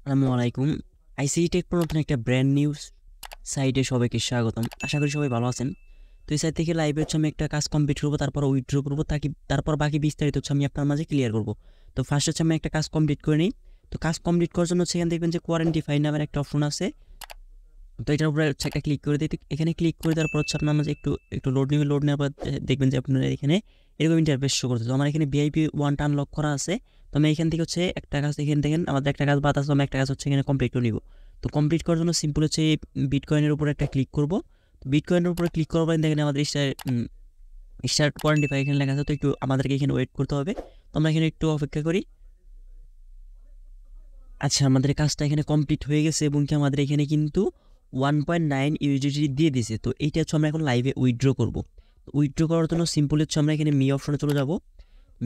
আসসালামু আলাইকুম। ICT take pro নতুন একটা ব্র্যান্ড নিউজ সাইটে সবাইকে স্বাগতম। আশা করি সবাই ভালো আছেন। তো এই সাইট থেকে লাইভে আমি একটা কাজ কমপ্লিট করবো, তারপর উইথড্র করবো, তারপর বাকি বিস্তারিত আমি আপনার মাঝে ক্লিয়ার করবো। তো ফার্স্ট আমি একটা কাজ কমপ্লিট করে নিই। তো কাজ কমপ্লিট করার জন্য সেখানে দেখবেন যে কোয়ারেন্টিফাই নামের একটা অপশন আছে। তো এটার উপরে একটা ক্লিক করে দিই। এখানে ক্লিক করে দেওয়ার পর আপনার মাঝে একটু একটু লোড নেওয়ার পর দেখবেন যে আপনারা এখানে এরকম ইন্টারফেস শো করতে। তো আমার এখানে ভিআইপি 1টা আনলক করা আছে। তো আমি এখান থেকে একটা কাজ এখানে দেখেন আমাদের একটা কাজ বাদ আছে, আমি একটা কাজ এখানে কমপ্লিট করে নিব। তো কমপ্লিট করার জন্য সিম্পল বিটকয়েনের উপরে একটা ক্লিক করব। তো বিটকয়েনের উপরে ক্লিক করার পর দেখেন আমাদের স্টার্ট কোয়ারেন্টিফাই এখানে লেখা আছে। তো একটু আমাদেরকে এখানে ওয়েট করতে হবে। তো আমরা এখানে একটু অপেক্ষা করি। আচ্ছা, আমাদের কাজটা এখানে কমপ্লিট হয়ে গেছে এবং কি আমাদের এখানে কিন্তু 1.9 ইউএসডিটি দিয়ে দিয়েছে। তো এইটা আমরা এখন লাইভে উইথড্র করব। উইথড্র করার জন্য সিম্পল আমরা এখানে মি অপশনে চলে যাব।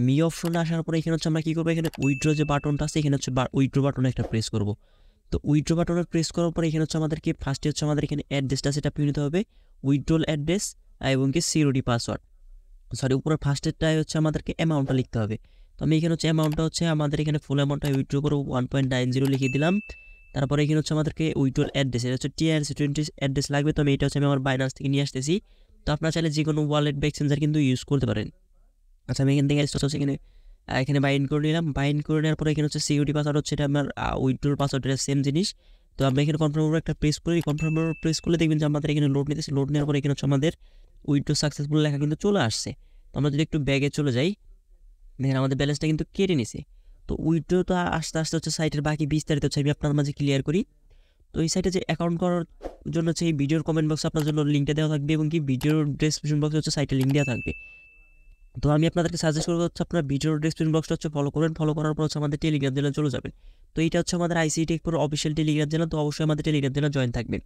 মি অপশনে আসার পরে এখানে আমরা কী করবো, এখানে উইথড্র যে বাটনটা আছে এখানে উইথড্র বাটনে একটা প্রেস করব। তো উইথড্র বাটনে প্রেস করার পরে এখানে আমাদেরকে ফার্স্টে আমাদের এখানে অ্যাড্রেসটা সেটা নিতে হবে, উইথড্রল অ্যাড্রেস এবং কি সিকিউরিটি পাসওয়ার্ড। উপরে ফার্স্টেরটাই আমাদেরকে অ্যামাউন্টটা লিখতে হবে। তো আমি এখানে অ্যামাউন্টটা আমাদের এখানে ফুল অ্যামাউন্টটা উইথড্র করবো 1.90 লিখে দিলাম। তারপরে এখানে আমাদেরকে উইথড্রল অ্যাড্রেস, এটা TRC20 অ্যাড্রেস লাগবে। তো আমি এটা আমি আমার বাইনান্স থেকে নিয়ে আসতেছি। তো আপনারা চাইলে যে কোনো ওয়ালেট বা এক্সচেঞ্জার কিন্তু ইউজ করতে পারেন। আচ্ছা, আমি এখান থেকে এখানে বাইন্ড করে নিলাম। বাইন্ড করে নেওয়ার পরে এখানে সিকিউরিটি পাসওয়ার্ড এটা আমার উইথড্রল পাসওয়ার্ড, এটা সেম জিনিস। তো আমরা এখানে কনফার্ম একটা প্রেস করি। কনফার্ম প্রেস করলে দেখবেন যে আমাদের এখানে লোড নিতেছে। লোড নেওয়ার পরে এখানে আমাদের উইথড্র সাকসেসফুল লেখা কিন্তু চলে আসছে। তো আমরা যদি একটু ব্যাগে চলে যাই, দেখেন আমাদের ব্যালেন্সটা কিন্তু কেটে নিছে। তো উইথড্র তো আস্তে আস্তে সাইটের বাকি বিস্তারিত আমি আপনার মাঝে ক্লিয়ার করি। তো এই সাইটে যে অ্যাকাউন্ট করার জন্য এই ভিডিওর কমেন্ট বক্সে আপনার জন্য লিঙ্কটা দেওয়া থাকবে এবং কি ভিডিওর ডেসক্রিপশন বক্সে সাইটের লিঙ্ক দেওয়া থাকবে। তো আমি আপনাদেরকে সাজেস্ট করবো আপনার ভিডিওর ডেসক্রিপশন বক্সটা ফলো করবেন। ফলো করার পর আমাদের টেলিগ্রাম চ্যানেলে চলে যাবেন। তো এইটা আমাদের ICT take pro official Telegram channel. তো অবশ্যই আমাদের টেলিগ্রাম চ্যানেল জয়েন থাকবেন।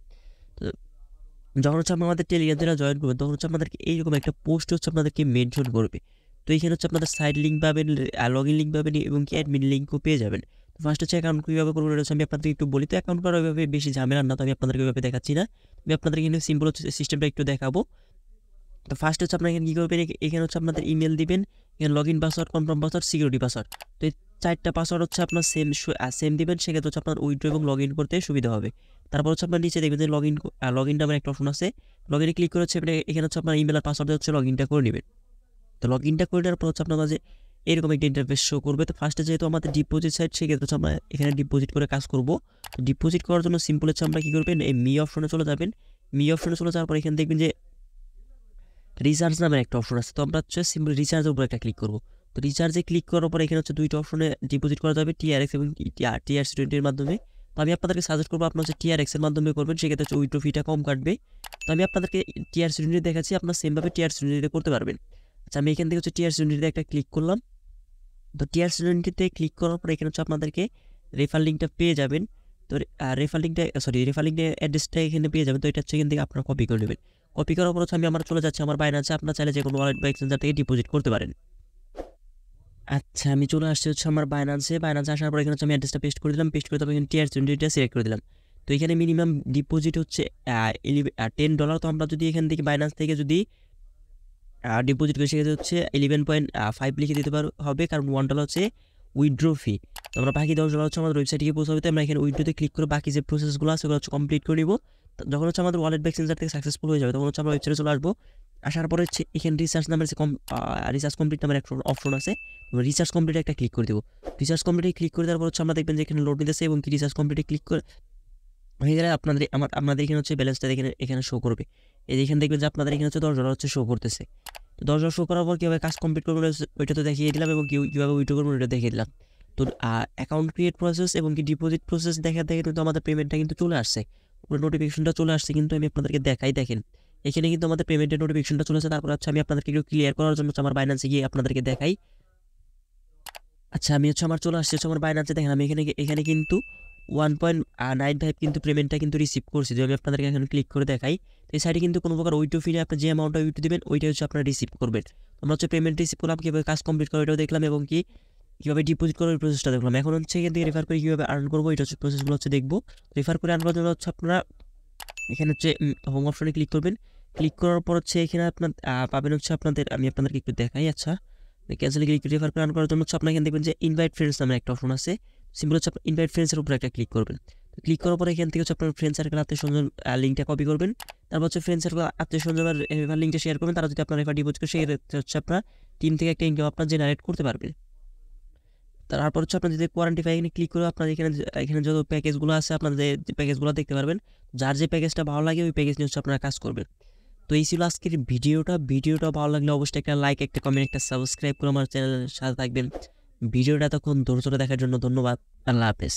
তো যখন আপনি আমাদের টেলিগ্রাম চ্যানেল জয়েন করবেন তখন আপনাদেরকে এইরকম একটা পোস্ট আপনাদেরকে মেনশন করবে। তো এইখানে আপনাদের সাইড লিঙ্ক পাবেন, লগ ইন লিঙ্ক পাবেন এবং কি অ্যাডমিন লিঙ্কও পেয়ে যাবেন। তো ফার্স্ট অ্যাকাউন্ট কীভাবে করবেন এটা আমি আপনাদেরকে একটু বলি। তো অ্যাকাউন্ট করা ওইভাবে বেশি ঝামেলা না, তো আমি আপনাদেরকে ওইভাবে দেখাচ্ছি না। আমি আপনাদেরকে কিন্তু সিম্পল সিস্টেমটা একটু দেখাবো। তো ফার্স্ট আপনারা এখানে কী করবেন, এখানে আপনাদের ইমেল দিবেন, এখানে log in password, confirm password, security password. তো এই 4টা পাসওয়ার্ড আপনার সেম দিবেন। সেক্ষেত্রে আপনার উইথড্র এবং লগ ইন করতে সুবিধা হবে। তারপর আপনার নিচে দেখবেন যে লগ ইন নামের একটা অপশন আছে। লগ ইনে ক্লিক করে এখানে আপনার ইমেল আর পাসওয়ার্ড লগ ইনটা করে নেবেন। তো লগ ইনটা করে নেওয়ার পর আপনার মাঝে এরকম একটা ইন্টারফেস শো করবে। তো ফার্স্টে যেহেতু আমাদের ডিপোজিট সাইট, সেক্ষেত্রে আমরা এখানে ডিপোজিট করে কাজ করব। তো ডিপোজিট করার জন্য সিম্পল আমরা কী করবেন, এই মি অপশনে চলে যাবেন। মি অপশনে চলে যাওয়ার পর এখানে দেখবেন যে রিচার্জ নামের একটা অপশন আছে। তো আমরা সিম্পল রিচার্জের উপর একটা ক্লিক করব। তো রিচার্জে ক্লিক করার পর এখানে দুইটা অপশনে ডিপোজিট করা যাবে, TRX এবং TRC20 মাধ্যমে। তো আমি আপনাদেরকে সাজেস্ট করবো আপনার TRX এর মাধ্যমে করবেন, সেক্ষেত্রে উইথড্র ফিটা কম কাটবে। তো আমি আপনাদেরকে TRC20 দেখাচ্ছি, আপনার সেমভাবে TRC20 করতে পারবেন। আচ্ছা, আমি এখান থেকে TRC20 একটা ক্লিক করলাম। তো TRC20 ক্লিক করার পর এখানে আপনাদেরকে রেফার লিঙ্কটা পেয়ে যাবেন। তো রেফার লিঙ্কটা অ্যাড্রেসটা এখানে পেয়ে যাবেন। তো এটা এখান থেকে আপনারা কপি করে নেবেন। কপি করার পর আমি আমার চলে যাচ্ছি আমার বাইনান্সে। আপনারা চাইলে যে কোনো ওয়ালেট বা এক্সচেঞ্জার থেকে ডিপোজিট করতে পারেন। আচ্ছা, আমি চলে আসছি আমার বাইনান্সে। আসার পর এখানে আমি অ্যাড্রেসটা পেস্ট করে দিলাম। পেস্ট করে তারপর এখানে TRC20 সিলেক্ট করে দিলাম। তো এখানে মিনিমাম ডিপোজিট $10। তো আমরা যদি এখান থেকে বাইনান্স থেকে যদি ডিপোজিট করে সেক্ষেত্রে 11.5 লিখে দিতে হবে, কারণ $1 উইথড্র ফি। তো আমরা বাকি $10 আমাদের ওয়েবসাইটে গিয়ে পৌঁছাবে। আমরা এখানে উইথড্রোতে ক্লিক করে বাকি যে প্রসেসগুলো আছে ওগুলো কমপ্লিট করে নিব। যখন আমাদের ওয়ালেট বা এক্সচেঞ্জার থেকে সাকসেসফুল হয়ে যাবে তখন আমরা ওয়েবসাইটে চলে আসবো। আসার পরে এখানে রিচার্জ নামের রিচার্জ কমপ্লিট নামের একটা অপশন আছে। রিচার্জ কমপ্লিটে একটা ক্লিক করে দেবো। রিচার্জ কমপ্লিটে ক্লিক করে দেওয়ার পর আমরা দেখবেন যে এখানে লোড নিতেছে এবং কি রিচার্জ কমপ্লিটে ক্লিক করে হয়ে গেলে আপনাদের এখানে ব্যালেন্সটা এখানে শো করবে। এখানে দেখবেন যে আপনাদের এখানে $10 শো করতেছে। তো $10 শো করার পর কীভাবে কাজ কমপ্লিট করবেন ওইটা তো দেখিয়ে দিলাম এবং কীভাবে উইথড্র করবেন ওইটা দেখিয়ে দিলাম। তো অ্যাকাউন্ট ক্রিয়েট প্রসেস এবং কি ডিপোজিট প্রসেস দেখে কিন্তু আমাদের পেমেন্টটা কিন্তু চলে আসছে, নোটিফিকেশনটা চলে আসছে। কিন্তু আমি আপনাদেরকে দেখেন এখানে কিন্তু আমাদের পেমেন্টের নোটিফিকেশনটা চলে আসছে। তারপর আমি আপনাদেরকে একটু ক্লিয়ার করার জন্য আমার বাইনান্সে গিয়ে আপনাদেরকে দেখাই। আচ্ছা, আমি আমার চলে আসছে আমার বাইনান্সে। দেখেন আমি এখানে কিন্তু 1.95 কিন্তু পেমেন্টটা কিন্তু রিসিভ করছি। যদি আমি আপনাদেরকে এখানে ক্লিক করে দেখাই, তো এই সাইডে কিন্তু কোনো প্রকার উইথড্র ফি নিয়ে আপনি যে অ্যামাউন্টটা উইথড্র দেবেন ওইটা আপনারা রিসিভ করবেন। আমরা পেমেন্ট রিসিভ করলাম, কীভাবে কাজ কমপ্লিট করে ওইটাও দেখলাম এবং কি কীভাবে ডিপোজিট করার প্রসেসটা দেখলাম। এখন এখান থেকে রেফার করে কীভাবে আর্ন করবো এটা প্রসেসগুলো দেখবো। রেফার করে আর্ন করার জন্য আপনারা এখানে হোম অপশনে ক্লিক করবেন। ক্লিক করার পর এখানে আপনার পাবেন আপনাদের, আমি আপনাদেরকে একটু দেখাই। আচ্ছা, ক্যান্সেলে ক্লিক রেফার করে আর্ন করার জন্য আপনারা এখানে দেখবেন যে ইনভাইট ফ্রেন্ডস নামের একটা অপশন আছে। সিম্পল হচ্ছে আপনার ইনভাইট ফ্রেন্ডসের উপরে একটা ক্লিক করবেন। তো ক্লিক করার পরে এখান থেকে হচ্ছে আপনার ফ্রেন্ড সার্কেল আত্মীয় স্বজন লিঙ্কটা কপি করবেন। তারপর হচ্ছে ফ্রেন্ড সার্কেল আত্মীয় স্বজনের রেফার লিঙ্কটা শেয়ার করবেন। তারা যদি আপনার রেফার ডিপোজিট করে সেই হচ্ছে আপনার টিম থেকে একটা ইনকাম আপনার জেনারেট করতে পারবেন। তারপর হচ্ছে আপনার যদি কোয়ারেন্টিফাই এখানে ক্লিক করে আপনার এখানে যত প্যাকেজগুলো আছে আপনাদের যে প্যাকেজগুলো দেখতে পারবেন। যার যে প্যাকেজটা ভালো লাগে ওই প্যাকেজ নিয়ে হচ্ছে আপনারা কাজ করবেন। তো এই ছিল আজকের ভিডিওটা ভালো লাগলে অবশ্যই একটা লাইক, একটা কমেন্ট, একটা সাবস্ক্রাইব করে আমার চ্যানেলের সাথে থাকবেন। ভিডিওটা এতক্ষণ ধৈর্য ধরে দেখার জন্য ধন্যবাদ। আল্লাহ হাফেজ।